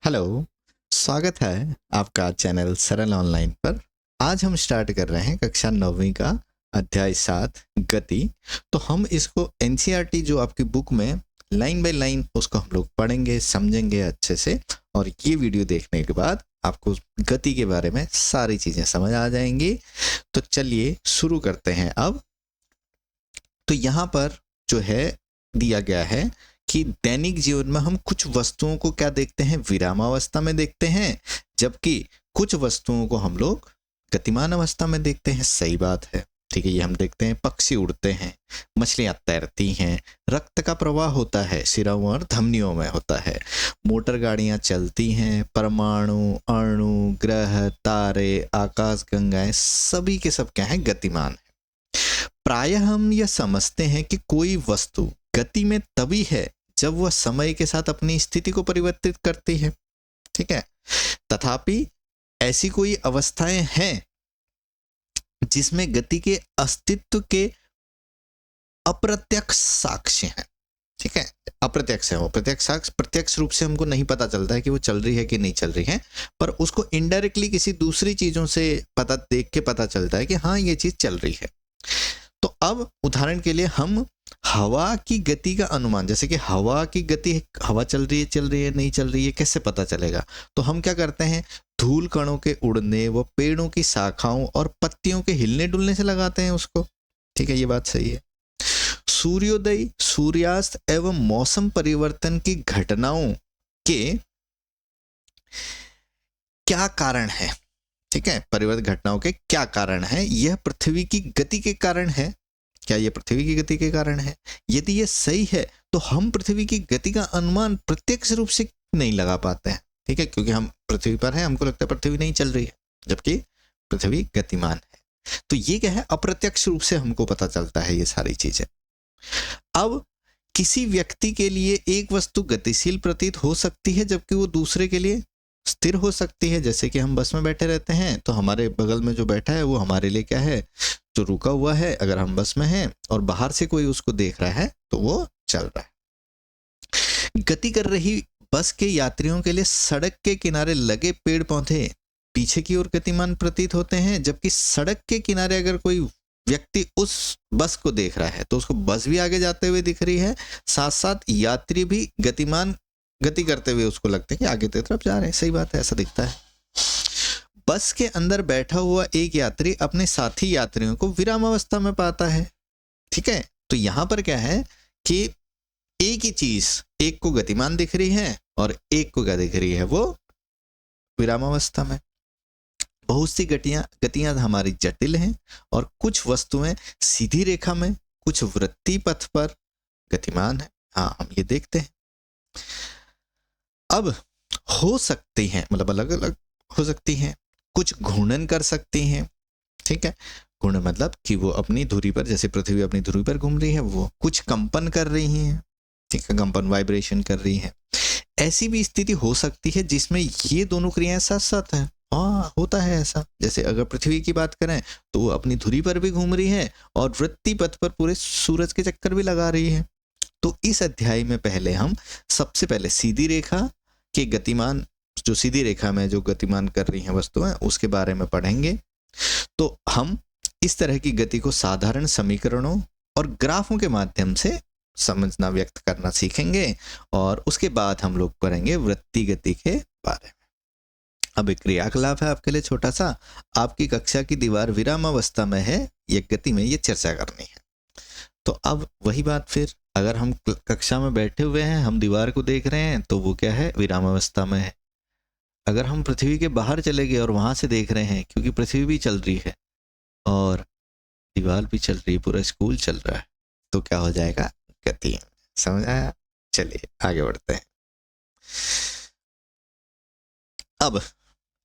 Hello, स्वागत है आपका चैनल सरल ऑनलाइन पर। आज हम स्टार्ट कर रहे हैं कक्षा 9वीं का अध्याय 7 गति। तो हम इसको एनसीईआरटी जो आपकी बुक में लाइन बाय लाइन उसको हम लोग पढ़ेंगे, समझेंगे अच्छे से। और ये वीडियो देखने के बाद आपको गति के बारे में सारी चीज़ें समझ आ जाएंगी। तो चलिए शुरू करते हैं अब। तो यहाँ पर जो है दिया गया है कि दैनिक जीवन में हम कुछ वस्तुओं को क्या देखते हैं, विरामावस्था में देखते हैं, जबकि कुछ वस्तुओं को हम लोग गतिमान अवस्था में देखते हैं। सही बात है, ठीक है। ये हम देखते हैं पक्षी उड़ते हैं, मछलियां तैरती हैं, रक्त का प्रवाह होता है, सिराओं और धमनियों में होता है, मोटर गाड़ियां चलती हैं, परमाणु, अणु, ग्रह, तारे, आकाश गंगाएं सभी के सब क्या है, गतिमान है। प्रायः हम यह समझते हैं कि कोई वस्तु गति में तभी है जब वह समय के साथ अपनी स्थिति को परिवर्तित करती है, ठीक है। तथापि ऐसी कोई अवस्थाएं हैं जिसमें गति के अस्तित्व के अप्रत्यक्ष साक्ष्य हैं, ठीक है। अप्रत्यक्ष है वो, प्रत्यक्ष साक्ष्य प्रत्यक्ष रूप से हमको नहीं पता चलता है कि वो चल रही है कि नहीं चल रही है, पर उसको इनडायरेक्टली किसी दूसरी चीजों से पता देख के पता चलता है कि हाँ ये चीज चल रही है। तो अब उदाहरण के लिए हम हवा की गति का अनुमान, जैसे कि हवा की गति, हवा चल रही है नहीं चल रही है, कैसे पता चलेगा? तो हम क्या करते हैं, धूल कणों के उड़ने व पेड़ों की शाखाओं और पत्तियों के हिलने डुलने से लगाते हैं उसको, ठीक है। ये बात सही है। सूर्योदय, सूर्यास्त एवं मौसम परिवर्तन की घटनाओं के क्या कारण है, ठीक है। परिवर्तन घटनाओं के क्या कारण है? यह पृथ्वी की गति के कारण है। क्या ये पृथ्वी की गति के कारण है? यदि ये सही है तो हम पृथ्वी की गति का अनुमान प्रत्यक्ष रूप से नहीं लगा पाते हैं, ठीक है, क्योंकि हम पृथ्वी पर हैं, हमको लगता है पृथ्वी नहीं चल रही है, जबकि पृथ्वी गतिमान है। तो ये क्या है, अप्रत्यक्ष रूप से हमको पता चलता है ये सारी चीजें। अब किसी व्यक्ति के लिए एक वस्तु गतिशील प्रतीत हो सकती है जबकि वो दूसरे के लिए स्थिर हो सकती है। जैसे कि हम बस में बैठे रहते हैं तो हमारे बगल में जो बैठा है वो हमारे लिए क्या है, जो रुका हुआ है। अगर हम बस में हैं और बाहर से कोई उसको देख रहा है तो वो चल रहा है। गति कर रही बस के यात्रियों के लिए सड़क के किनारे लगे पेड़ पौधे पीछे की ओर गतिमान प्रतीत होते हैं, जबकि सड़क के किनारे अगर कोई व्यक्ति उस बस को देख रहा है तो उसको बस भी आगे जाते हुए दिख रही है, साथ साथ यात्री भी गतिमान गति करते हुए उसको लगता है कि आगे की तरफ जा रहे हैं। सही बात है, ऐसा दिखता है। बस के अंदर बैठा हुआ एक यात्री अपने साथी यात्रियों को विरामावस्था में पाता है, ठीक है। तो यहां पर क्या है कि एक ही चीज एक को गतिमान दिख रही है और एक को क्या दिख रही है, वो विरामावस्था में। बहुत सी गतियां हमारी जटिल हैं और कुछ वस्तुएं सीधी रेखा में, कुछ वृत्तीय पथ पर गतिमान है। हाँ, हम ये देखते हैं। अब हो सकती हैं, मतलब अलग अलग हो सकती हैं, कुछ घूर्णन कर सकती हैं, ठीक है। घूर्णन मतलब कि वो अपनी धुरी पर, जैसे पृथ्वी अपनी धुरी पर घूम रही है, वो कुछ कंपन कर रही हैं, ठीक है, कंपन वाइब्रेशन कर रही है। ऐसी भी स्थिति हो सकती है जिसमें ये दोनों क्रियाएं साथ साथ हैं। हाँ, होता है ऐसा। जैसे अगर पृथ्वी की बात करें तो वो अपनी धुरी पर भी घूम रही है और वृत्तीय पथ पर पूरे सूरज के चक्कर भी लगा रही है। तो इस अध्याय में पहले हम सबसे पहले सीधी रेखा के गतिमान, जो सीधी रेखा में जो गतिमान कर रही हैं वस्तुएं, उसके बारे में पढ़ेंगे। तो हम इस तरह की गति को साधारण समीकरणों और ग्राफों के माध्यम से समझना, व्यक्त करना सीखेंगे और उसके बाद हम लोग पढ़ेंगे वृत्तीय गति के बारे में। अब एक क्रियाकलाप है आपके लिए छोटा सा। आपकी कक्षा की दीवार विरामावस्था में है, ये गति में ये चर्चा करनी है। तो अब वही बात, फिर अगर हम कक्षा में बैठे हुए हैं, हम दीवार को देख रहे हैं तो वो क्या है, विरामावस्था में है। अगर हम पृथ्वी के बाहर चले गए और वहां से देख रहे हैं, क्योंकि पृथ्वी भी चल रही है और दीवार भी चल रही है, पूरा स्कूल चल रहा है, तो क्या हो जाएगा, गति। समझ आया? चलिए आगे बढ़ते हैं। अब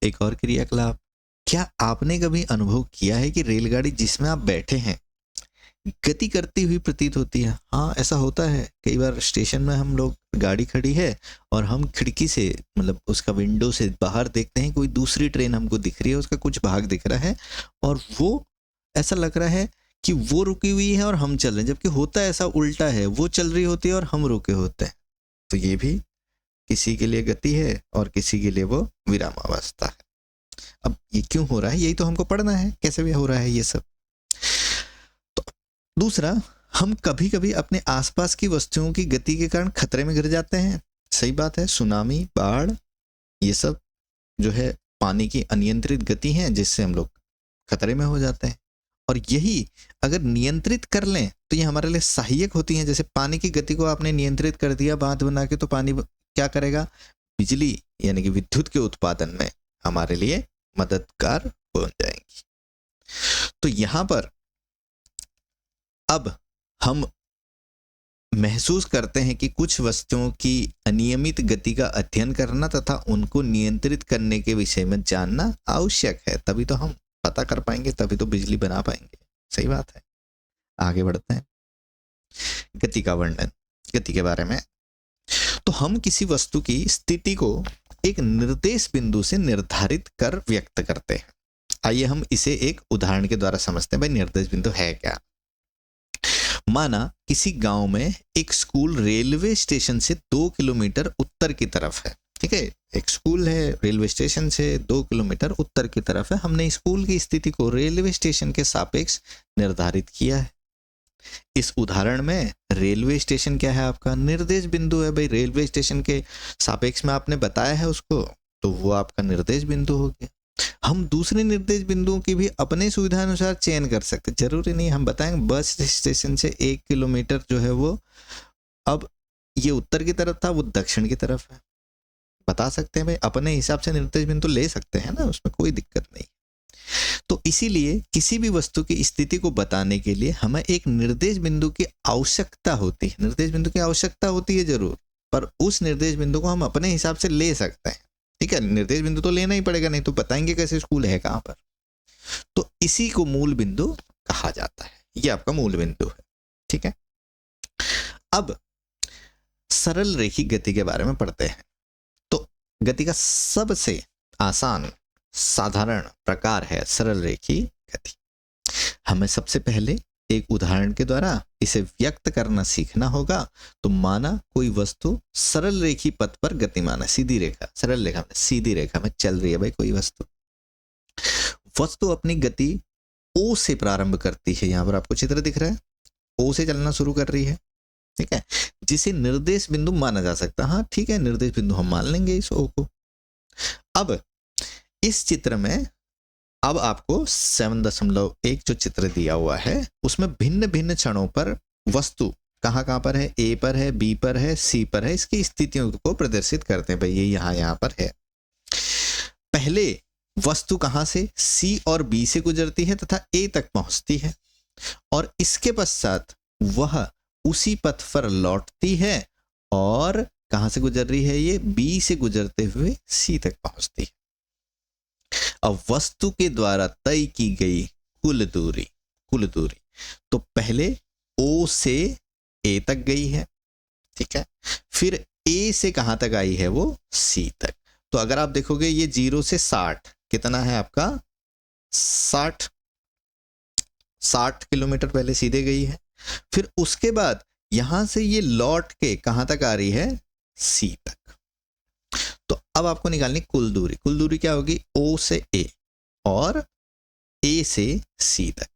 एक और क्रियाकलाप, क्या आपने कभी अनुभव किया है कि रेलगाड़ी जिसमें आप बैठे हैं गति करती हुई प्रतीत होती है? हाँ, ऐसा होता है। कई बार स्टेशन में हम लोग, गाड़ी खड़ी है और हम खिड़की से, मतलब उसका विंडो से बाहर देखते हैं, कोई दूसरी ट्रेन हमको दिख रही है, उसका कुछ भाग दिख रहा है और वो ऐसा लग रहा है कि वो रुकी हुई है और हम चल रहे हैं, जबकि होता है ऐसा उल्टा है, वो चल रही होती है और हम रुके होते हैं। तो ये भी किसी के लिए गति है और किसी के लिए वो विरामावस्था है। अब ये क्यों हो रहा है, यही तो हमको पढ़ना है, कैसे भी हो रहा है ये सब। तो दूसरा, हम कभी कभी अपने आसपास की वस्तुओं की गति के कारण खतरे में गिर जाते हैं। सही बात है, सुनामी, बाढ़, ये सब जो है पानी की अनियंत्रित गति है जिससे हम लोग खतरे में हो जाते हैं। और यही अगर नियंत्रित कर लें तो ये हमारे लिए सहायक होती हैं। जैसे पानी की गति को आपने नियंत्रित कर दिया बांध बना के, तो पानी क्या करेगा, बिजली यानी कि विद्युत के उत्पादन में हमारे लिए मददगार बन जाएंगी। तो यहां पर अब हम महसूस करते हैं कि कुछ वस्तुओं की अनियमित गति का अध्ययन करना तथा उनको नियंत्रित करने के विषय में जानना आवश्यक है, तभी तो हम पता कर पाएंगे, तभी तो बिजली बना पाएंगे। सही बात है। आगे बढ़ते हैं, गति का वर्णन, गति के बारे में। तो हम किसी वस्तु की स्थिति को एक निर्देश बिंदु से निर्धारित कर व्यक्त करते हैं। आइए हम इसे एक उदाहरण के द्वारा समझते हैं। भाई निर्देश बिंदु है क्या? माना किसी गांव में एक स्कूल रेलवे स्टेशन से 2 किलोमीटर उत्तर की तरफ है। ठीक है, एक स्कूल है, रेलवे स्टेशन से 2 किलोमीटर उत्तर की तरफ है। हमने स्कूल की स्थिति को रेलवे स्टेशन के सापेक्ष निर्धारित किया है। इस उदाहरण में रेलवे स्टेशन क्या है, आपका निर्देश बिंदु है। भाई रेलवे स्टेशन के सापेक्ष में आपने बताया है उसको, तो वो आपका निर्देश बिंदु हो गया। हम दूसरे निर्देश बिंदुओं की भी अपने सुविधा अनुसार चयन कर सकते, जरूरी नहीं हम बताएंगे बस स्टेशन से 1 किलोमीटर जो है वो, अब ये उत्तर की तरफ था, वो दक्षिण की तरफ है, बता सकते हैं। भाई अपने हिसाब से निर्देश बिंदु ले सकते हैं ना, उसमें कोई दिक्कत नहीं। तो इसीलिए किसी भी वस्तु की स्थिति को बताने के लिए हमें एक निर्देश बिंदु की आवश्यकता होती है। निर्देश बिंदु की आवश्यकता होती है जरूर, पर उस निर्देश बिंदु को हम अपने हिसाब से ले सकते हैं। ठीक है, निर्देश बिंदु तो लेना ही पड़ेगा, नहीं तो बताएंगे कैसे स्कूल है कहां पर। तो इसी को मूल बिंदु कहा जाता है। ये आपका मूल बिंदु है। ठीक है, अब सरल रेखी गति के बारे में पढ़ते हैं। तो गति का सबसे आसान साधारण प्रकार है सरल रेखी गति। हमें सबसे पहले एक उदाहरण के द्वारा इसे व्यक्त करना सीखना होगा। तो माना कोई वस्तु सरल रेखी पथ पर गतिमान है, सीधी रेखा, सरल रेखा में, सीधी रेखा में चल रही है। भाई कोई वस्तु अपनी गति ओ से प्रारंभ करती है। यहां पर आपको चित्र दिख रहा है, ओ से चलना शुरू कर रही है। ठीक है, जिसे निर्देश बिंदु माना जा सकता है। हाँ ठीक है, निर्देश बिंदु हम मान लेंगे इस ओ को। अब इस चित्र में अब आपको 7.1 जो चित्र दिया हुआ है उसमें भिन्न भिन्न क्षणों पर वस्तु कहां पर है, ए पर है, बी पर है, सी पर है, इसकी स्थितियों को प्रदर्शित करते हैं। भाई ये यहां पर है। पहले वस्तु कहां से, सी और बी से गुजरती है तथा ए तक पहुंचती है, और इसके पश्चात वह उसी पथ पर लौटती है और कहां से गुजर रही है, ये बी से गुजरते हुए सी तक पहुंचती है। अब वस्तु के द्वारा तय की गई कुल दूरी तो पहले ओ से ए तक गई है। ठीक है, फिर ए से कहां तक आई है, वो सी तक। तो अगर आप देखोगे ये 0 से 60 कितना है आपका, 60 किलोमीटर पहले सीधे गई है। फिर उसके बाद यहां से ये लौट के कहां तक आ रही है, सी तक। तो अब आपको निकालनी कुल दूरी। कुल दूरी क्या होगी, ओ से ए और ए से सी तक।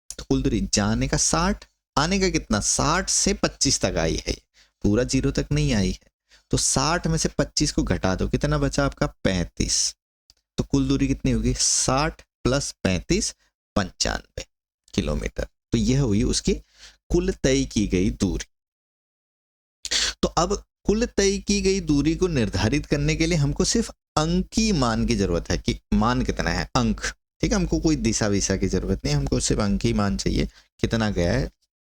तो कुल दूरी जाने का 60, आने का कितना, 60 से 25 तक आई है, पूरा 0 तक नहीं आई है। तो 60 में से 25 को घटा दो, कितना बचा आपका, 35। तो कुल दूरी कितनी होगी, 60 + 35 95 किलोमीटर। तो यह हुई उसकी कुल तय की गई दूरी। तो अब कुल तय की गई दूरी को निर्धारित करने के लिए हमको सिर्फ अंकी मान की जरूरत है कि मान कितना है, अंक। ठीक है, हमको कोई दिशा विशा की जरूरत नहीं, हमको सिर्फ अंकी मान चाहिए। कितना गया है,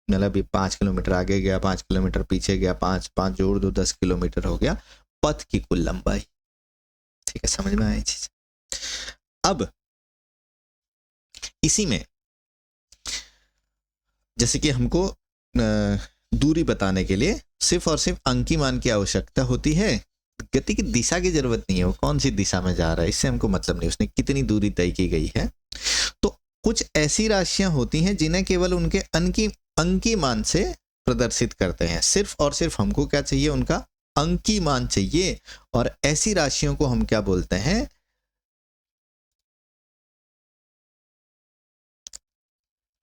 मतलब 5 किलोमीटर आगे गया, 5 किलोमीटर पीछे गया, 5 जोड़ दो 10 किलोमीटर हो गया पथ की कुल लंबाई। ठीक है, समझ में आई चीज। अब इसी में जैसे कि हमको दूरी बताने के लिए सिर्फ और सिर्फ अंकी मान की आवश्यकता होती है, गति की दिशा की जरूरत नहीं है, वो कौन सी दिशा में जा रहा है इससे हमको मतलब नहीं, उसने कितनी दूरी तय की गई है। तो कुछ ऐसी राशियां होती हैं जिन्हें केवल उनके अंकी मान से प्रदर्शित करते हैं। सिर्फ और सिर्फ हमको क्या चाहिए, उनका अंकी मान चाहिए, और ऐसी राशियों को हम क्या बोलते हैं,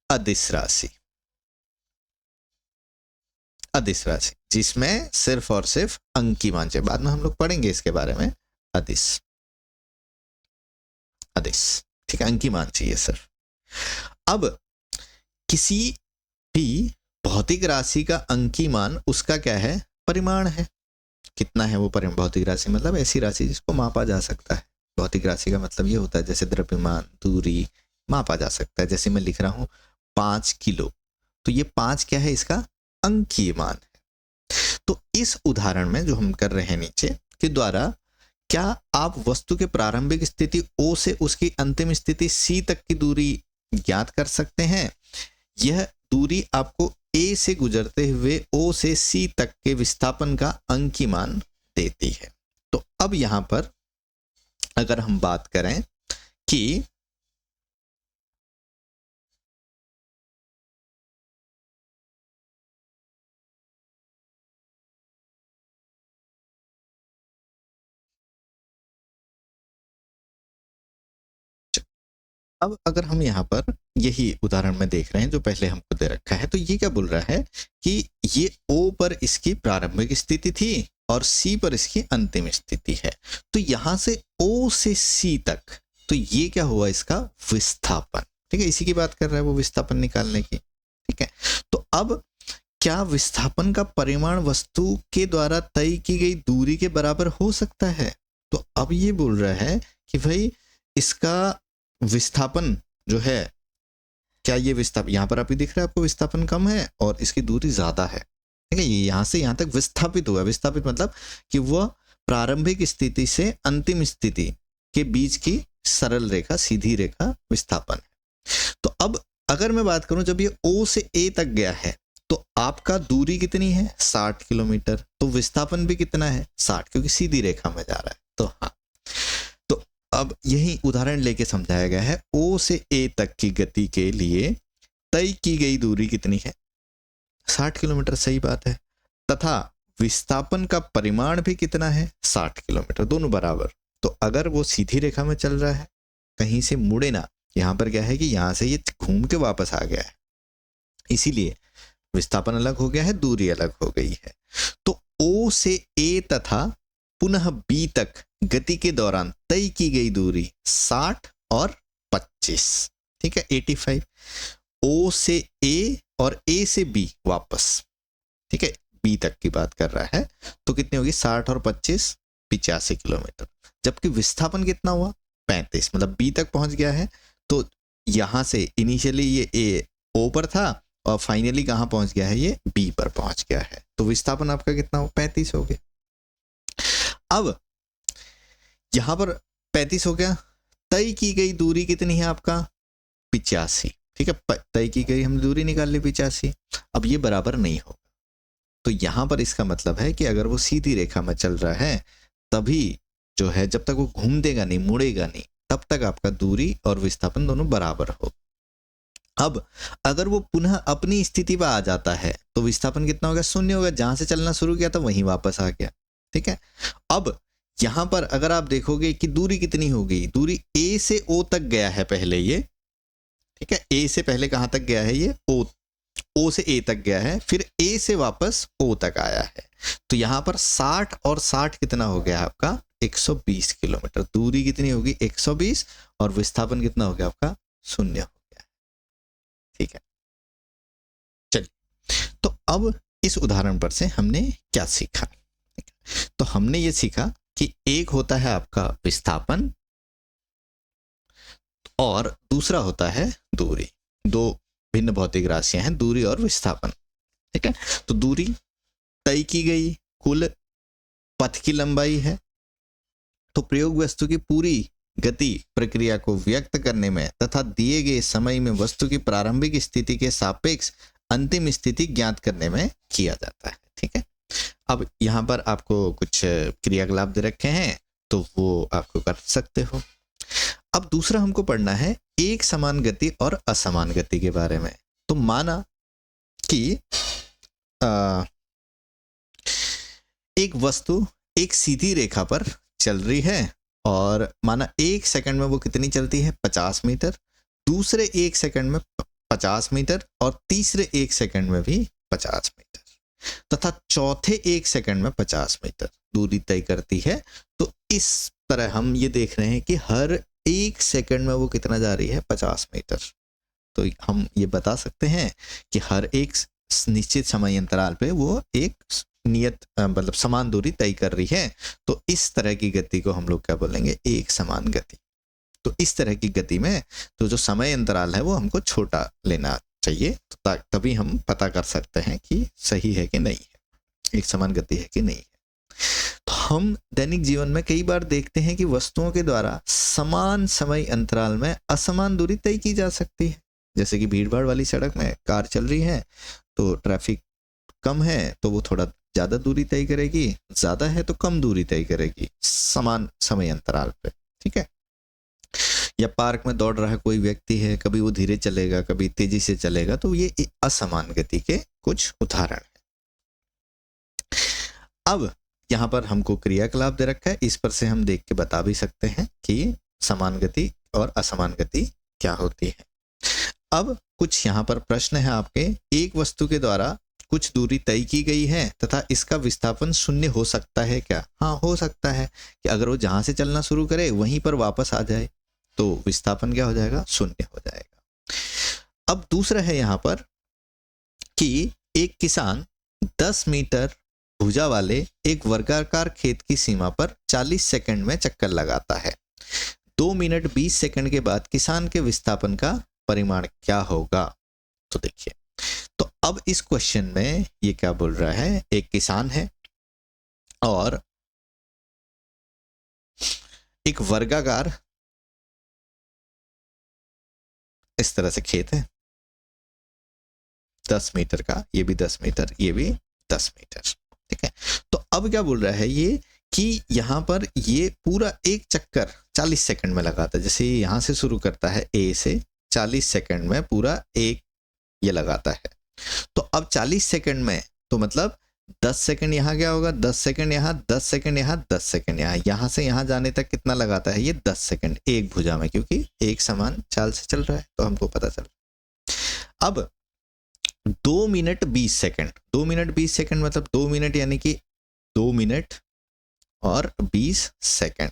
अदिश राशि। अदिश राशि जिसमें सिर्फ और सिर्फ अंकी मान चाहिए, बाद में हम लोग पढ़ेंगे इसके बारे में। अदिश, अदिश, ठीक है, अंकी मान चाहिए सिर्फ। अब किसी भी भौतिक राशि का अंकी मान उसका क्या है, परिमाण है। कितना है वो परिमाण, भौतिक राशि मतलब ऐसी राशि जिसको मापा जा सकता है। भौतिक राशि का मतलब ये होता है जैसे द्रव्यमान, दूरी, मापा जा सकता है। जैसे मैं लिख रहा हूं 5 किलो, तो ये 5 क्या है, इसका अंकीय मान है। तो इस उदाहरण में जो हम कर रहे हैं नीचे के द्वारा, क्या आप वस्तु के प्रारंभिक स्थिति O से उसकी अंतिम स्थिति C तक की दूरी ज्ञात कर सकते हैं। यह दूरी आपको A से गुजरते हुए O से C तक के विस्थापन का अंकीय मान देती है। तो अब यहां पर अगर हम बात करें कि अब अगर हम यहाँ पर यही उदाहरण में देख रहे हैं जो पहले हमको दे रखा है, तो ये क्या बोल रहा है कि ये O पर इसकी प्रारंभिक स्थिति थी और C पर इसकी अंतिम स्थिति है। तो यहां से O से C तक, तो ये क्या हुआ, इसका विस्थापन। ठीक है, इसी की बात कर रहा है वो, विस्थापन निकालने की। ठीक है, तो अब क्या विस्थापन का परिमाण वस्तु के द्वारा तय की गई दूरी के बराबर हो सकता है? तो अब ये बोल रहा है कि भाई इसका विस्थापन जो है, क्या ये विस्थापन, यहाँ पर अभी दिख रहा है आपको विस्थापन कम है और इसकी दूरी ज्यादा है। ठीक है, ये यहाँ से यहाँ तक विस्थापित हुआ। विस्थापित मतलब कि वह प्रारंभिक स्थिति से अंतिम स्थिति के बीच की सरल रेखा, सीधी रेखा विस्थापन है। तो अब अगर मैं बात करूं, जब ये O से A तक गया है तो आपका दूरी कितनी है, 60 किलोमीटर। तो विस्थापन भी कितना है, 60, क्योंकि सीधी रेखा में जा रहा है। तो हाँ, तो अब यही उदाहरण लेके समझाया गया है। O से A तक की गति के लिए तय की गई दूरी कितनी है, 60 किलोमीटर। सही बात है। तथा विस्थापन का परिमाण भी कितना है, 60 किलोमीटर, दोनों बराबर। तो अगर वो सीधी रेखा में चल रहा है, कहीं से मुड़े ना, यहां पर क्या है कि यहां से ये घूम के वापस आ गया है, इसीलिए विस्थापन अलग हो गया है, दूरी अलग हो गई है। तो O से A तथा पुनः B तक गति के दौरान तय की गई दूरी 60 और 25, ठीक है, 85। O से A और A से B वापस, ठीक है, B तक की बात कर रहा है, तो कितनी होगी, 60 और 25, 85 किलोमीटर। जबकि विस्थापन कितना हुआ, 35, मतलब B तक पहुंच गया है। तो यहां से इनिशियली ये A O पर था और फाइनली कहां पहुंच गया है, ये B पर पहुंच गया है। तो विस्थापन आपका कितना हो, 35 हो गया। अब यहां पर 35 हो गया, तय की गई दूरी कितनी है आपका, 85, ठीक है, तय की गई हमने दूरी निकाल ली 85। अब ये बराबर नहीं होगा, तो यहां पर इसका मतलब है कि अगर वो सीधी रेखा में चल रहा है तभी जो है, जब तक वो घूम देगा नहीं, मुड़ेगा नहीं, तब तक आपका दूरी और विस्थापन दोनों बराबर हो। अब अगर वो पुनः अपनी स्थिति पर आ जाता है तो विस्थापन कितना होगा, 0 होगा। जहां से चलना शुरू किया था वहीं वापस आ गया। ठीक है, अब यहां पर अगर आप देखोगे कि दूरी कितनी हो गई, दूरी A से O तक गया है पहले ये, ठीक है, A से पहले कहां तक गया है, ये O से A तक गया है, फिर A से वापस O तक आया है। तो यहां पर 60 और 60 कितना हो गया आपका, 120 किलोमीटर। दूरी कितनी होगी, 120, और विस्थापन कितना हो गया आपका, 0 हो गया। ठीक है, चलिए, तो अब इस उदाहरण पर से हमने क्या सीखा, तो हमने ये सीखा कि एक होता है आपका विस्थापन और दूसरा होता है दूरी। दो भिन्न भौतिक राशियां हैं, दूरी और विस्थापन। ठीक है, तो दूरी तय की गई कुल पथ की लंबाई है। तो प्रयोग वस्तु की पूरी गति प्रक्रिया को व्यक्त करने में तथा दिए गए समय में वस्तु की प्रारंभिक स्थिति के सापेक्ष अंतिम स्थिति ज्ञात करने में किया जाता है। ठीक है, अब यहां पर आपको कुछ क्रियाकलाप दे रखे हैं, तो वो आपको कर सकते हो। अब दूसरा हमको पढ़ना है एक समान गति और असमान गति के बारे में। तो माना कि एक वस्तु एक सीधी रेखा पर चल रही है और माना 1 सेकंड में वो कितनी चलती है, 50 मीटर, दूसरे 1 सेकंड में 50 मीटर और तीसरे 1 सेकंड में भी 50 मीटर तथा चौथे 1 सेकंड में 50 मीटर दूरी तय करती है। तो इस तरह हम ये देख रहे हैं कि हर 1 सेकंड में वो कितना जा रही है, 50 मीटर। तो हम ये बता सकते हैं कि हर एक निश्चित समय अंतराल पे वो एक नियत मतलब समान दूरी तय कर रही है। तो इस तरह की गति को हम लोग क्या बोलेंगे, एक समान गति। तो इस तरह की गति में तो जो समय अंतराल है वो हमको छोटा लेना चाहिए, तो तभी हम पता कर सकते हैं कि सही है कि नहीं है, एक समान गति है कि नहीं है। तो हम दैनिक जीवन में कई बार देखते हैं कि वस्तुओं के द्वारा समान समय अंतराल में असमान दूरी तय की जा सकती है। जैसे कि भीड़ भाड़ वाली सड़क में कार चल रही है तो ट्रैफिक कम है तो वो थोड़ा ज़्यादा दूरी तय करेगी, ज़्यादा है तो कम दूरी तय करेगी समान समय अंतराल पे, ठीक है। या पार्क में दौड़ रहा कोई व्यक्ति है, कभी वो धीरे चलेगा कभी तेजी से चलेगा, तो ये असमान गति के कुछ उदाहरण है। अब यहाँ पर हमको क्रियाकलाप दे रखा है, इस पर से हम देख के बता भी सकते हैं कि समान गति और असमान गति क्या होती है। अब कुछ यहाँ पर प्रश्न है आपके, एक वस्तु के द्वारा कुछ दूरी तय की गई है तथा इसका विस्थापन शून्य हो सकता है क्या? हाँ, हो सकता है कि अगर वो जहां से चलना शुरू करे वहीं पर वापस आ जाए तो विस्थापन क्या हो जाएगा, शून्य हो जाएगा। अब दूसरा है यहाँ पर कि एक किसान 10 मीटर भुजा वाले एक वर्गाकार खेत की सीमा पर 40 सेकंड में चक्कर लगाता है। 2 मिनट 20 सेकंड के बाद किसान के विस्थापन का परिमाण क्या होगा? तो देखिए, तो अब इस क्वेश्चन में ये क्या बोल रहा है, एक किसान है और एक वर्गाकार इस तरह से खेत है 10 मीटर का, ये भी 10 मीटर, ये भी 10 मीटर, ठीक है। तो अब क्या बोल रहा है ये कि यहाँ पर ये पूरा एक चक्कर 40 सेकंड में लगाता है। जैसे यहाँ से शुरू करता है ए से, 40 सेकंड में पूरा एक ये लगाता है। तो अब 40 सेकंड में तो मतलब 10 सेकंड यहाँ क्या होगा, 10 सेकंड यहाँ, 10 सेकंड यहाँ, 10 सेकंड यहाँ, यहाँ से यहाँ जाने तक कितना लगाता है ये 10 सेकंड एक भुजा में, क्योंकि एक समान चाल से चल रहा है तो हमको पता चल। अब 2 मिनट 20 सेकंड, 2 मिनट 20 सेकंड मतलब 2 मिनट यानी कि 2 मिनट और 20 सेकंड,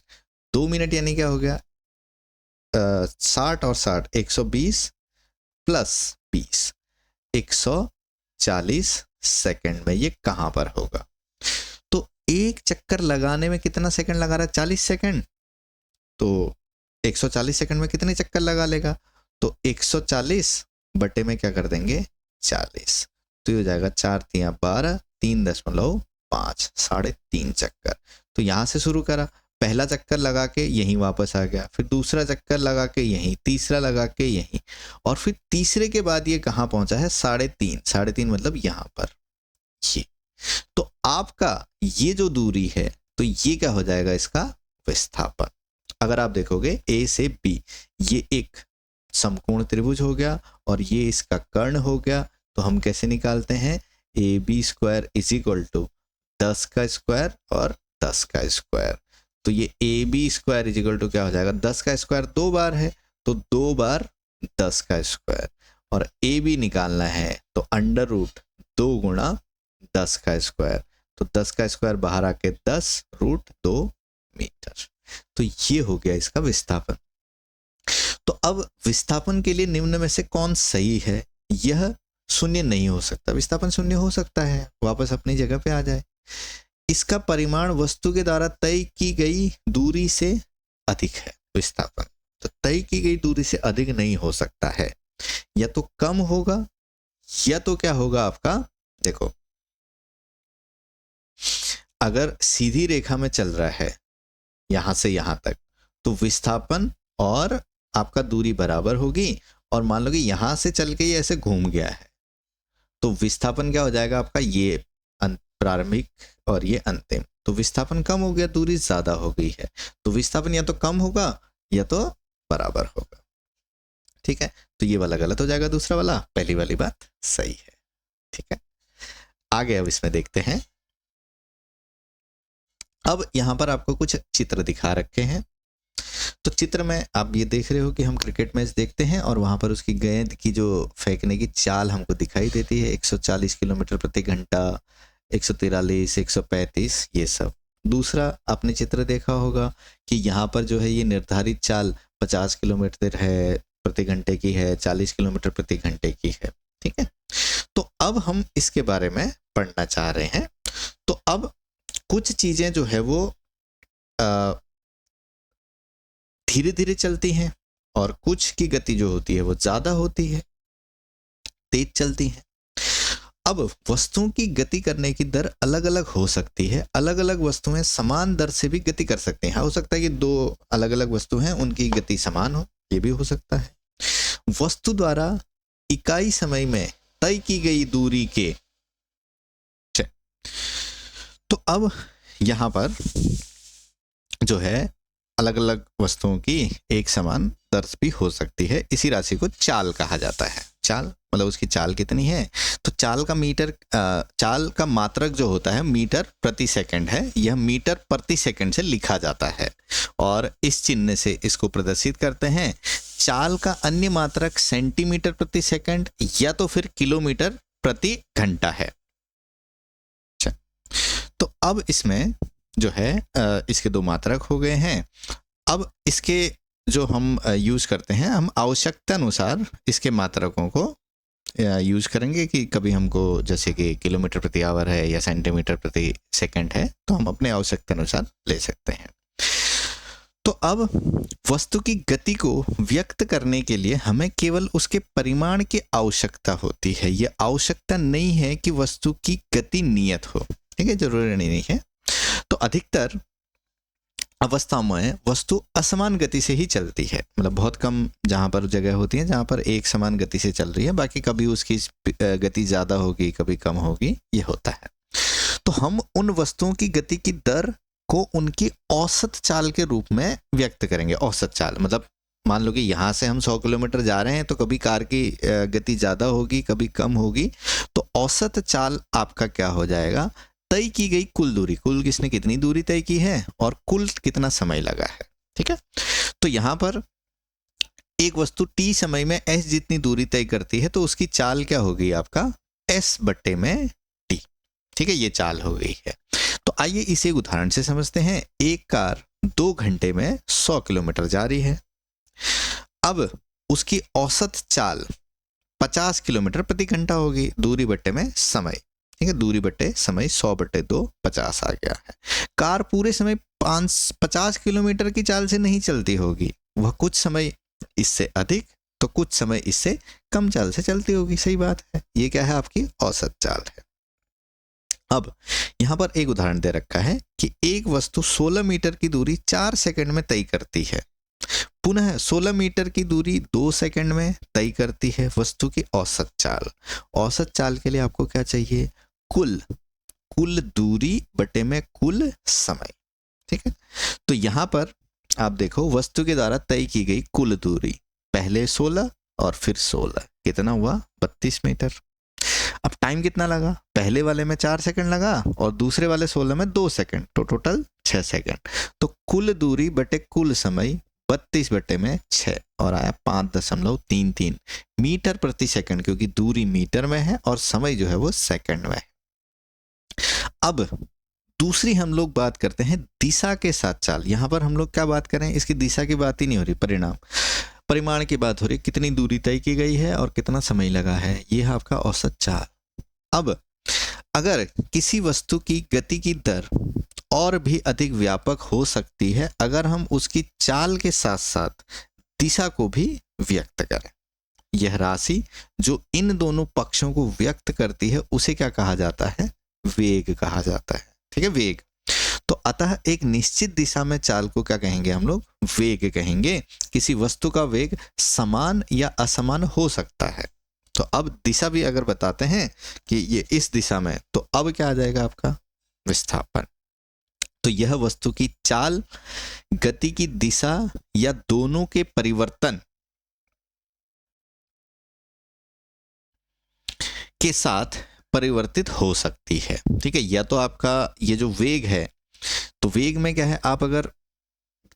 2 मिनट यानी क्या हो गया 60 और 60 120 प्लस 20 140 सेकंड में ये कहां पर होगा? तो एक चक्कर लगाने में कितना सेकंड लगा रहा है, 40 सेकंड, तो 140 सेकंड में कितने चक्कर लगा लेगा? तो 140 बटे में क्या कर देंगे 40, तो ये हो जाएगा 4 तिया 12, 3.5, 3.5 चक्कर। तो यहां से शुरू करा, पहला चक्कर लगा के यहीं वापस आ गया, फिर दूसरा चक्कर लगा के यहीं, तीसरा लगा के यहीं, और फिर तीसरे के बाद ये कहाँ पहुंचा है 3.5, 3.5 मतलब यहाँ पर ये। तो आपका ये जो दूरी है तो ये क्या हो जाएगा इसका विस्थापन। अगर आप देखोगे ए से बी ये एक समकोण त्रिभुज हो गया और ये इसका कर्ण हो गया, तो हम कैसे निकालते हैं, A B square is equal to 10 का स्क्वायर और 10 का स्क्वायर। तो ये A B square is equal to क्या हो जाएगा, 10 का स्क्वायर 2 बार है तो 2 बार 10 का स्क्वायर, और ए बी निकालना है तो अंडर रूट 2 गुणा 10 का स्क्वायर, तो 10 का स्क्वायर बाहर आके 10 रूट 2 मीटर। तो ये हो गया इसका विस्थापन। तो अब विस्थापन के लिए निम्न में से कौन सही है? यह शून्य नहीं हो सकता, विस्थापन शून्य हो सकता है, वापस अपनी जगह पे आ जाए। इसका परिमाण वस्तु के द्वारा तय की गई दूरी से अधिक है विस्थापन, तो तय की गई दूरी से अधिक नहीं हो सकता है, या तो कम होगा या तो क्या होगा आपका, देखो अगर सीधी रेखा में चल रहा है यहां से यहां तक तो विस्थापन और आपका दूरी बराबर होगी, और मान लो कि यहां से चल के ये ऐसे घूम गया है तो विस्थापन क्या हो जाएगा आपका, ये प्रारंभिक और ये अंतिम, तो विस्थापन कम हो गया, दूरी ज्यादा हो गई है, तो विस्थापन या तो कम होगा या तो बराबर होगा, ठीक है। तो ये वाला गलत हो जाएगा, दूसरा वाला, पहली वाली बात सही है, ठीक है। आगे अब इसमें देखते हैं अब यहाँ पर आपको कुछ चित्र दिखा रखे हैं। तो चित्र में आप ये देख रहे हो कि हम क्रिकेट मैच देखते हैं और वहाँ पर उसकी गेंद की जो फेंकने की चाल हमको दिखाई देती है 140 किलोमीटर प्रति घंटा, 143, 135, ये सब। दूसरा आपने चित्र देखा होगा कि यहाँ पर जो है ये निर्धारित चाल 50 किलोमीटर है प्रति घंटे की है, 40 किलोमीटर प्रति घंटे की है। ठीक है, तो अब हम इसके बारे में पढ़ना चाह रहे हैं। तो अब कुछ चीजें जो है वो धीरे धीरे चलती हैं और कुछ की गति जो होती है वो ज्यादा होती है, तेज चलती है। अब वस्तुओं की गति करने की दर अलग अलग हो सकती है। अलग अलग वस्तुएं समान दर से भी गति कर सकती हैं। हो सकता है कि दो अलग अलग वस्तु हैं, उनकी गति समान हो, ये भी हो सकता है। वस्तु द्वारा इकाई समय में तय की गई दूरी के तो अब यहां पर जो है अलग अलग वस्तुओं की एक समान दर भी हो सकती है। इसी राशि को चाल कहा जाता है। चाल मतलब उसकी चाल कितनी है, तो चाल का मात्रक जो होता है मीटर प्रति सेकंड है। यह मीटर प्रति सेकंड से लिखा जाता है और इस चिन्ह से इसको प्रदर्शित करते हैं। चाल का अन्य मात्रक सेंटीमीटर प्रति सेकंड या तो फिर किलोमीटर प्रति घंटा है। तो अब इसमें जो है इसके दो मात्रक हो गए हैं। अब इसके जो हम यूज करते हैं, हम आवश्यकता अनुसार इसके मात्रकों को यूज करेंगे कि कभी हमको जैसे कि किलोमीटर प्रति आवर है या सेंटीमीटर प्रति सेकंड है, तो हम अपने आवश्यकता अनुसार ले सकते हैं। तो अब वस्तु की गति को व्यक्त करने के लिए हमें केवल उसके परिमाण की आवश्यकता होती है। यह आवश्यकता नहीं है कि वस्तु की गति नियत हो। ठीक है, जरूरी नहीं है। तो अधिकतर अवस्थाओं में वस्तु असमान गति से ही चलती है। मतलब बहुत कम जहां पर जगह होती है जहां पर एक समान गति से चल रही है, बाकी कभी उसकी गति ज्यादा होगी, कभी कम होगी, ये होता है। तो हम उन वस्तुओं की गति की दर को उनकी औसत चाल के रूप में व्यक्त करेंगे। औसत चाल मतलब मान लो कि यहाँ से हम 100 किलोमीटर जा रहे हैं, तो कभी कार की गति ज्यादा होगी, कभी कम होगी। तो औसत चाल आपका क्या हो जाएगा, तय की गई कुल दूरी, कुल किसने कितनी दूरी तय की है और कुल कितना समय लगा है। ठीक है, तो यहां पर एक वस्तु t समय में s जितनी दूरी तय करती है, तो उसकी चाल क्या होगी आपका s बट्टे में t। ठीक है, ये चाल हो गई है। तो आइए इसे एक उदाहरण से समझते हैं। एक कार 2 घंटे में 100 किलोमीटर जा रही है। अब उसकी औसत चाल 50 किलोमीटर प्रति घंटा होगी। दूरी बट्टे में समय, ठीक है, दूरी बट्टे समय 100 बट्टे 2, 50 आ गया है। कार पूरे समय 50 किलोमीटर की चाल से नहीं चलती होगी, वह कुछ समय इससे अधिक तो कुछ समय इससे कम चाल से चलती होगी। सही बात है, ये क्या है आपकी औसत चाल है। अब यहां पर एक उदाहरण दे रखा है कि एक वस्तु 16 मीटर की दूरी 4 सेकंड में तय करती है। पुनः 16 मीटर की दूरी 2 सेकंड में तय करती है। वस्तु की औसत चाल, औसत चाल के लिए आपको क्या चाहिए, कुल दूरी बटे में कुल समय। ठीक है, तो यहां पर आप देखो वस्तु के द्वारा तय की गई कुल दूरी, पहले 16 और फिर 16, कितना हुआ 32 मीटर। अब टाइम कितना लगा, पहले वाले में 4 सेकंड लगा और दूसरे वाले 16 में 2 सेकंड, तो टोटल 6 सेकंड। तो कुल दूरी बटे कुल समय 32 बटे में 6 और आया 5.33 मीटर प्रति सेकंड, क्योंकि दूरी मीटर में है और समय जो है वो सेकंड में है। अब दूसरी हम लोग बात करते हैं दिशा के साथ चाल। यहां पर हम लोग क्या बात करें, इसकी दिशा की बात ही नहीं हो रही, परिमाण की बात हो रही, कितनी दूरी तय की गई है और कितना समय लगा है, ये है आपका औसत चाल। अब अगर किसी वस्तु की गति की दर और भी अधिक व्यापक हो सकती है अगर हम उसकी चाल के साथ साथ दिशा को भी व्यक्त करें। यह राशि जो इन दोनों पक्षों को व्यक्त करती है उसे क्या कहा जाता है, वेग कहा जाता है। ठीक है, वेग। तो अतः एक निश्चित दिशा में चाल को क्या कहेंगे हम लोग, वेग कहेंगे। किसी वस्तु का वेग समान या असमान हो सकता है। तो अब दिशा भी अगर बताते हैं कि ये इस दिशा में, तो अब क्या आ जाएगा आपका विस्थापन। तो यह वस्तु की चाल गति की दिशा या दोनों के परिवर्तन के साथ परिवर्तित हो सकती है। ठीक है, या तो आपका ये जो वेग है, तो वेग में क्या है, आप अगर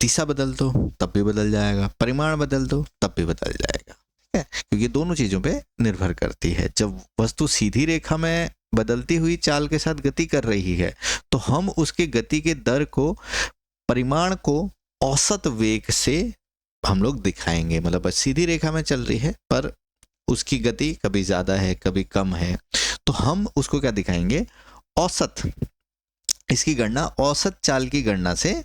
दिशा बदल दो तब भी बदल जाएगा, परिमाण बदल दो तब भी बदल जाएगा, ठीक है, क्योंकि दोनों चीजों पे निर्भर करती है। जब वस्तु सीधी रेखा में बदलती हुई चाल के साथ गति कर रही है तो हम उसके गति के दर को, परिमाण को औसत वेग से हम लोग दिखाएंगे। मतलब सीधी रेखा में चल रही है पर उसकी गति कभी ज्यादा है कभी कम है, तो हम उसको क्या दिखाएंगे, औसत। इसकी गणना औसत चाल की गणना से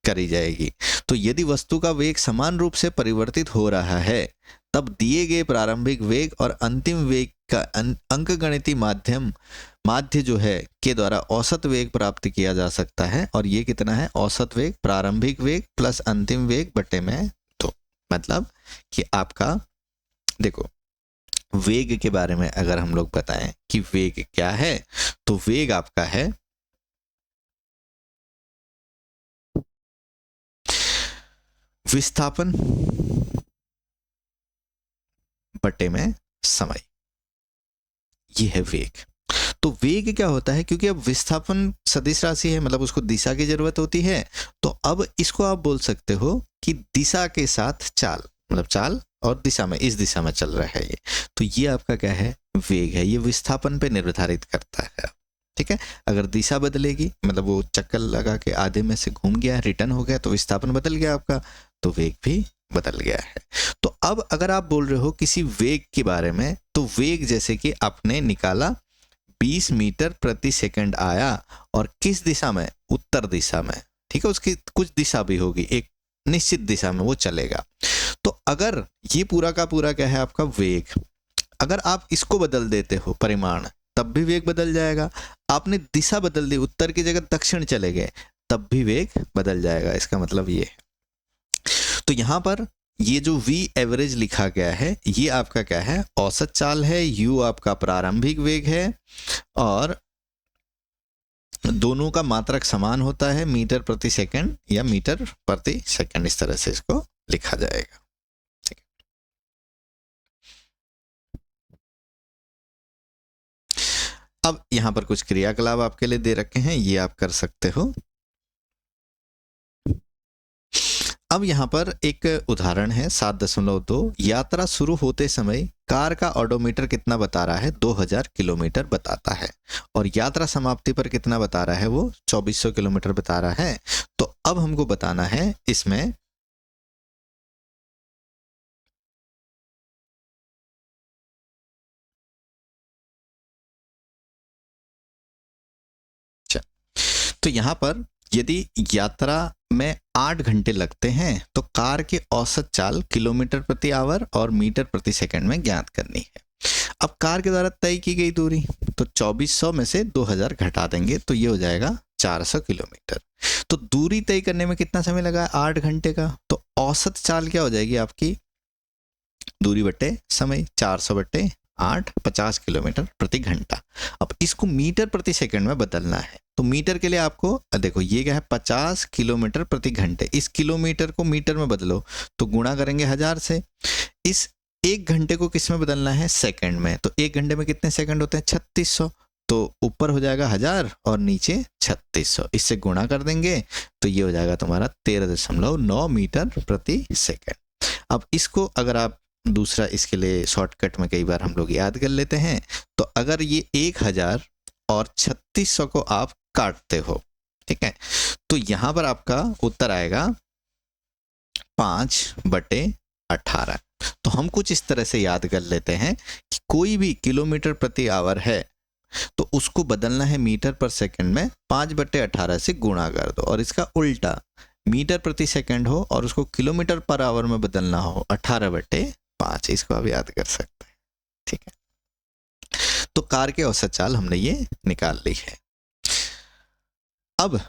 करी जाएगी। तो यदि वस्तु का वेग समान रूप से परिवर्तित हो रहा है तब दिए गए प्रारंभिक वेग और अंतिम वेग का अंकगणितीय माध्य जो है के द्वारा औसत वेग प्राप्त किया जा सकता है। और ये कितना है, औसत वेग प्रारंभिक वेग प्लस अंतिम वेग बटे में 2। मतलब कि आपका देखो, वेग के बारे में अगर हम लोग बताएं कि वेग क्या है, तो वेग आपका है विस्थापन बटे में समय, ये है वेग। तो वेग क्या होता है, क्योंकि अब विस्थापन सदिश राशि है, मतलब उसको दिशा की जरूरत होती है, तो अब इसको आप बोल सकते हो कि दिशा के साथ चाल, मतलब चाल और दिशा में, इस दिशा में चल रहा है ये, तो ये आपका क्या है, वेग है। ये विस्थापन पे निर्धारित करता है, ठीक है। अगर दिशा बदलेगी, मतलब वो चक्कर लगा के आधे में से घूम गया, रिटर्न हो गया, तो विस्थापन बदल गया आपका, तो वेग भी बदल गया है। तो अब अगर आप बोल रहे हो किसी वेग के बारे में, तो वेग जैसे कि आपने निकाला 20 मीटर प्रति सेकंड आया और किस दिशा में, उत्तर दिशा में, ठीक है, उसकी कुछ दिशा भी होगी, एक निश्चित दिशा में वो चलेगा। तो अगर ये पूरा का पूरा क्या है आपका वेग, अगर आप इसको बदल देते हो परिमाण, तब भी वेग बदल जाएगा। आपने दिशा बदल दी, उत्तर की जगह दक्षिण चले गए, तब भी वेग बदल जाएगा। इसका मतलब ये है। तो यहां पर ये जो v एवरेज लिखा गया है, ये आपका क्या है, औसत चाल है, u आपका प्रारंभिक वेग है, और दोनों का मात्रक समान होता है, मीटर प्रति सेकंड या मीटर प्रति सेकंड, इस तरह से इसको लिखा जाएगा। ठीक है। अब यहां पर कुछ क्रियाकलाप आपके लिए दे रखे हैं, ये आप कर सकते हो। अब यहाँ पर एक उदाहरण है 7.2। यात्रा शुरू होते समय कार का ऑडोमीटर कितना बता रहा है, 2000 किलोमीटर बताता है, और यात्रा समाप्ति पर कितना बता रहा है, वो 2400 किलोमीटर बता रहा है। तो अब हमको बताना है इसमें तो यहाँ पर यदि यात्रा में 8 घंटे लगते हैं तो कार के औसत चाल किलोमीटर प्रति आवर और मीटर प्रति सेकंड में ज्ञात करनी है। अब कार के द्वारा तय की गई दूरी, तो 2400 में से 2000 घटा देंगे तो ये हो जाएगा 400 किलोमीटर। तो दूरी तय करने में कितना समय लगा, 8 घंटे का। तो औसत चाल क्या हो जाएगी आपकी, दूरी बटे समय, 400 बटे 8, 50 किलोमीटर प्रति घंटा। अब इसको मीटर प्रति सेकंड में बदलना है, तो मीटर के लिए आपको देखो ये क्या है, 50 किलोमीटर प्रति घंटे। इस किलोमीटर को मीटर में बदलो तो गुणा करेंगे 1000 से। इस 1 घंटे को किस में बदलना है, सेकंड में। तो 1 घंटे में कितने सेकंड होते हैं, 3600। तो ऊपर हो जाएगा 1000 और नीचे 3600, इससे गुणा कर देंगे तो ये हो जाएगा तुम्हारा 13.9 मीटर प्रति सेकंड। अब इसको अगर आप दूसरा, इसके लिए शॉर्टकट में कई बार हम लोग याद कर लेते हैं, तो अगर ये 1000 और 3600 को आप काटते हो, ठीक है, तो यहां पर आपका उत्तर आएगा 5/18। तो हम कुछ इस तरह से याद कर लेते हैं कि कोई भी किलोमीटर प्रति आवर है तो उसको बदलना है मीटर पर सेकंड में, 5/18 से गुणा कर दो, और इसका उल्टा मीटर प्रति सेकंड हो और उसको किलोमीटर पर आवर में बदलना हो, 18/5। इसको आप याद कर सकते हैं, ठीक है। तो कार के औसत चाल हमने ये निकाल ली है। अब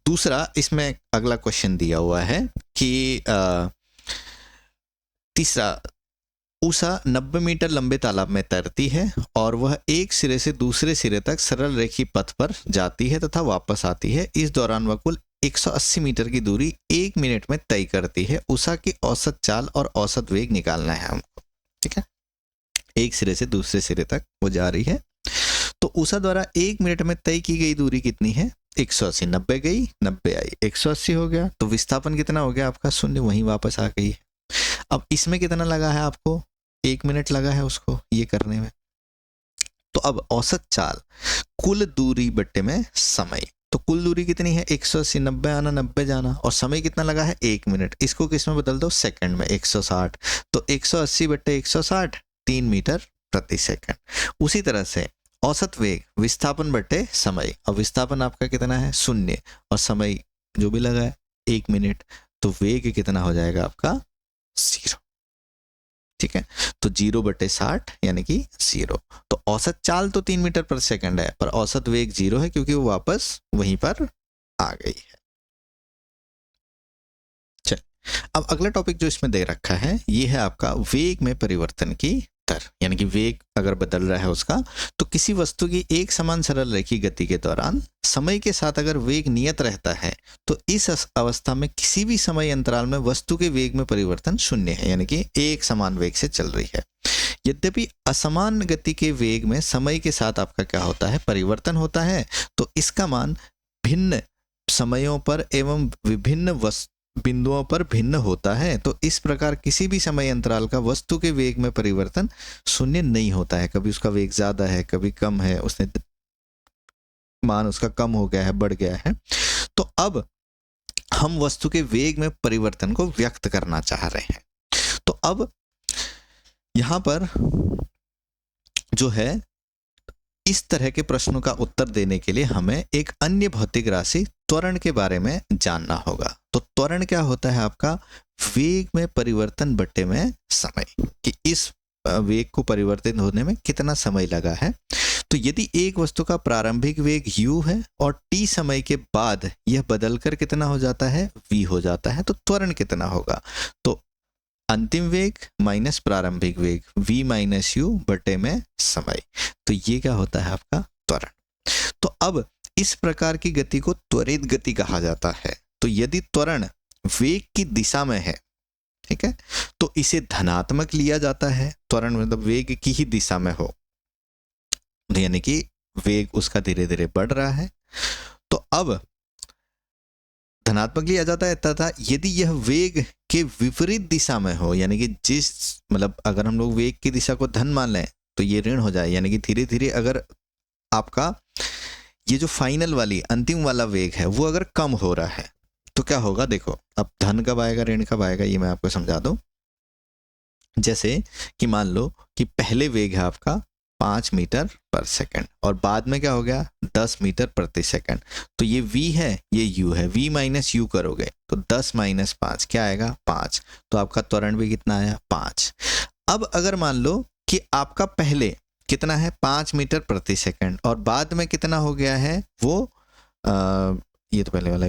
दूसरा, इसमें अगला क्वेश्चन दिया हुआ है कि तीसरा, उषा 90 मीटर लंबे तालाब में तैरती है और वह एक सिरे से दूसरे सिरे तक सरल रेखी पथ पर जाती है तथा वापस आती है। इस दौरान वह कुल 180 मीटर की दूरी 1 मिनट में तय करती है। उषा की औसत चाल और औसत वेग निकालना है हमको, ठीक है। एक सिरे से दूसरे सिरे तक वो जा रही है, तो उषा द्वारा 1 मिनट में तय की गई दूरी कितनी है, 180, 90 गई, 90 आई, 180 हो गया, तो विस्थापन कितना हो गया आपका? शून्य, वहीं वापस आ गई है। अब इसमें कितना लगा है आपको? 1 मिनट लगा है उसको ये करने में। तो अब औसत चाल कुल दूरी बट्टे में समय, तो कुल दूरी कितनी है? 180, 90 आना 90 जाना, और समय कितना लगा है? 1 मिनट। इसको किस में बदल दो? सेकंड में, 160। तो 180 बट्टे 160, 3 मीटर प्रति सेकंड। उसी तरह से औसत वेग विस्थापन बट्टे समय, अब विस्थापन आपका कितना है? शून्य, और समय जो भी लगा है 1 मिनट, तो वेग कितना हो जाएगा आपका? 0। ठीक है, तो 0/60 यानी कि 0। तो औसत चाल तो 3 मीटर पर सेकंड है, पर औसत वेग 0 है क्योंकि वो वापस वहीं पर आ गई है। चल, अब अगला टॉपिक जो इसमें दे रखा है ये है आपका वेग में परिवर्तन की दर, यानी कि वेग अगर बदल रहा है उसका, तो किसी वस्तु की एक समान सरल रेखीय गति के दौरान समय के साथ अगर वेग नियत रहता है तो इस अवस्था में किसी भी समय अंतराल में वस्तु के वेग में परिवर्तन शून्य है, यानी कि एक समान वेग से चल रही है। यद्यपि असमान गति के वेग में समय के साथ आपका क्या होता है? परिवर्तन होता है, तो इसका मान भिन्न समयों पर एवं विभिन्न बिंदुओं पर भिन्न होता है। तो इस प्रकार किसी भी समय अंतराल का वस्तु के वेग में परिवर्तन शून्य नहीं होता है। कभी उसका वेग ज्यादा है, कभी कम है, उसने मान उसका कम हो गया है, बढ़ गया है। तो अब हम वस्तु के वेग में परिवर्तन को व्यक्त करना चाह रहे हैं। तो अब यहां पर जो है इस तरह के प्रश्नों का उत्तर देने के लिए हमें एक अन्य भौतिक राशि त्वरण के बारे में जानना होगा। तो त्वरण क्या होता है आपका? वेग में परिवर्तन बट्टे में समय, कि इस वेग को परिवर्तित होने में कितना समय लगा है। तो यदि एक वस्तु का प्रारंभिक वेग u है और t समय के बाद यह बदलकर कितना हो जाता है? v हो जाता है, तो त्वरण कितना होगा? तो अंतिम वेग माइनस प्रारंभिक वेग v माइनस यू बटे में समय, तो ये क्या होता है आपका? त्वरण। तो अब इस प्रकार की गति को त्वरित गति कहा जाता है। तो यदि त्वरण वेग की दिशा में है, ठीक है, तो इसे धनात्मक लिया जाता है। त्वरण मतलब वेग की ही दिशा में हो, यानी कि वेग उसका धीरे धीरे बढ़ रहा है, तो अब धनात्मक लिया जाता है। तथा यदि यह वेग के विपरीत दिशा में हो, यानी कि जिस मतलब अगर हम लोग वेग की दिशा को धन मान लें तो ये ऋण हो जाए, यानी कि धीरे धीरे अगर आपका ये जो फाइनल वाली अंतिम वाला वेग है वो अगर कम हो रहा है तो क्या होगा? देखो, अब धन कब आएगा, ऋण कब आएगा, ये मैं आपको समझा दूं। जैसे कि मान लो कि पहले वेग है आपका 5 मीटर पर सेकंड और बाद में क्या हो गया? 10 मीटर प्रति सेकंड। तो ये v है, ये u है, v माइनस यू करोगे तो 10 माइनस 5 क्या आएगा? 5। तो आपका त्वरण भी कितना आया? 5। अब अगर मान लो कि आपका पहले कितना है? 5 मीटर प्रति सेकंड और बाद में कितना हो गया है वो ये तो पहले वाला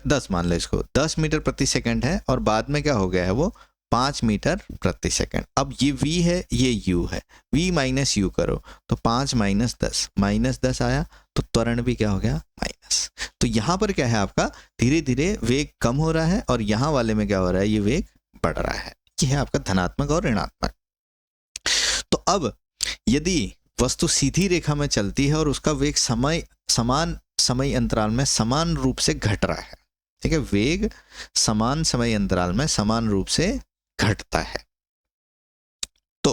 10 मान लो, इसको 10 मीटर प्रति सेकंड है और बाद में क्या हो गया है वो 5 मीटर प्रति सेकंड। अब ये v है, ये u है, v माइनस यू करो तो 5 माइनस 10, माइनस 10 आया, तो त्वरण भी क्या हो गया? माइनस। तो यहाँ पर क्या है आपका? धीरे धीरे वेग कम हो रहा है और यहाँ वाले में क्या हो रहा है? ये वेग बढ़ रहा है। ये है आपका धनात्मक और ऋणात्मक। तो अब यदि वस्तु सीधी रेखा में चलती है और उसका वेग समान समय अंतराल में समान रूप से घट रहा है, ठीक है, वेग समान समय अंतराल में समान रूप से घटता है तो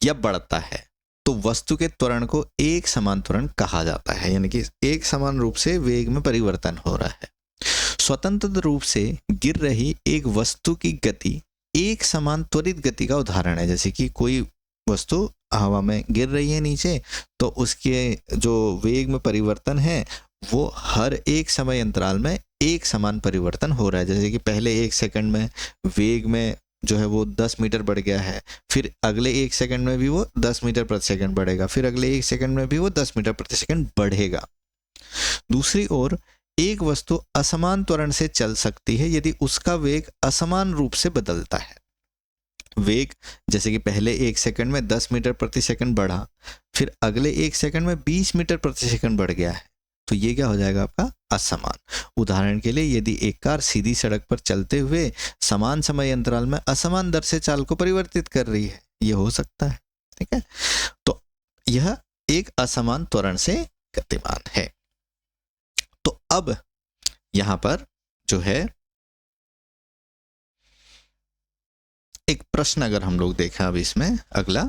या बढ़ता है, तो वस्तु के त्वरण को एक समान त्वरण कहा जाता है, यानी कि एक समान रूप से वेग में परिवर्तन हो रहा है। स्वतंत्र रूप से गिर रही एक वस्तु की गति एक समान त्वरित गति का उदाहरण है। जैसे कि कोई वस्तु हवा में गिर रही है नीचे, तो उसके जो वेग में परिवर्तन है वो हर एक समय अंतराल में एक समान परिवर्तन हो रहा है। जैसे कि पहले 1 सेकंड में वेग में जो है वो 10 मीटर बढ़ गया है, फिर अगले 1 सेकंड में भी वो 10 मीटर प्रति सेकंड बढ़ेगा, फिर अगले 1 सेकंड में भी वो 10 मीटर प्रति सेकंड बढ़ेगा। दूसरी ओर एक वस्तु असमान त्वरण से चल सकती है यदि उसका वेग असमान रूप से बदलता है। वेग जैसे कि पहले 1 सेकंड में 10 मीटर प्रति सेकंड बढ़ा, फिर अगले 1 सेकंड में 20 मीटर प्रति सेकंड बढ़ गया है, तो ये क्या हो जाएगा आपका? असमान। उदाहरण के लिए यदि एक कार सीधी सड़क पर चलते हुए समान समय अंतराल में असमान दर से चाल को परिवर्तित कर रही है, ये हो सकता है, ठीक है। तो यह एक असमान त्वरण से गतिमान है। तो अब यहां पर जो है एक प्रश्न अगर हम लोग देखें अब इसमें अगला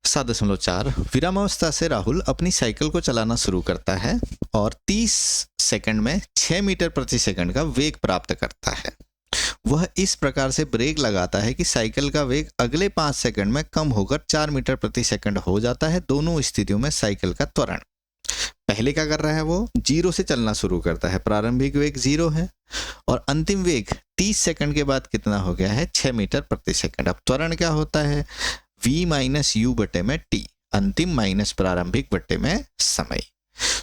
7.4 विरामावस्था से राहुल अपनी साइकिल को चलाना शुरू करता है और 30 सेकंड में 6 मीटर प्रति सेकंड का वेग प्राप्त करता है। वह इस प्रकार से ब्रेक लगाता है कि साइकिल का वेग अगले 5 सेकंड में कम होकर 4 मीटर प्रति सेकंड हो जाता है। दोनों स्थितियों में साइकिल का त्वरण, पहले क्या कर रहा है, वो 0 से चलना शुरू करता है, प्रारंभिक वेग 0 है और अंतिम वेग 30 सेकंड के बाद कितना हो गया है, 6 मीटर प्रति सेकंड। अब त्वरण क्या होता है, v माइनस यू बटे में t, अंतिम माइनस प्रारंभिक बटे में समय।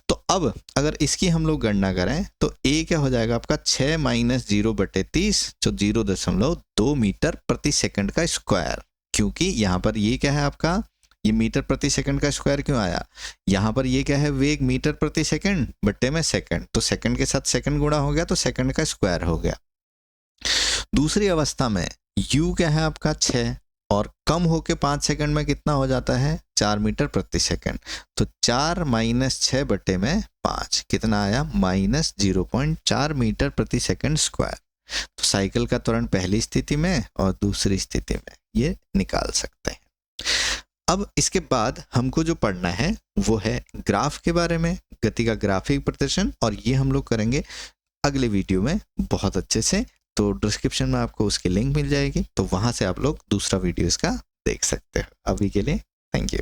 तो अब अगर इसकी हम लोग गणना करें तो a क्या हो जाएगा आपका 6 माइनस 0 बटे 30 जो 0.2 मीटर प्रति सेकंड का स्क्वायर, क्योंकि यहाँ पर ये क्या है आपका, ये मीटर प्रति सेकंड का स्क्वायर क्यों आया, यहाँ पर ये क्या है, वेग मीटर प्रति सेकंड बटे में सेकंड, तो सेकंड के साथ सेकंड गुणा हो गया तो सेकंड का स्क्वायर हो गया। दूसरी अवस्था में u क्या है आपका 6 और कम होके 5 सेकंड में कितना हो जाता है, 4 मीटर प्रति सेकंड, तो 4 माइनस 6 बटे में 5 कितना आया, माइनस 0.4 मीटर प्रति सेकंड स्क्वायर। तो साइकिल का त्वरण पहली स्थिति में और दूसरी स्थिति में ये निकाल सकते हैं। अब इसके बाद हमको जो पढ़ना है वो है ग्राफ के बारे में, गति का ग्राफिक प्रदर्शन, और ये हम लोग करेंगे अगले वीडियो में बहुत अच्छे से। तो डिस्क्रिप्शन में आपको उसकी लिंक मिल जाएगी, तो वहां से आप लोग दूसरा वीडियो इसका देख सकते हो। अभी के लिए थैंक यू।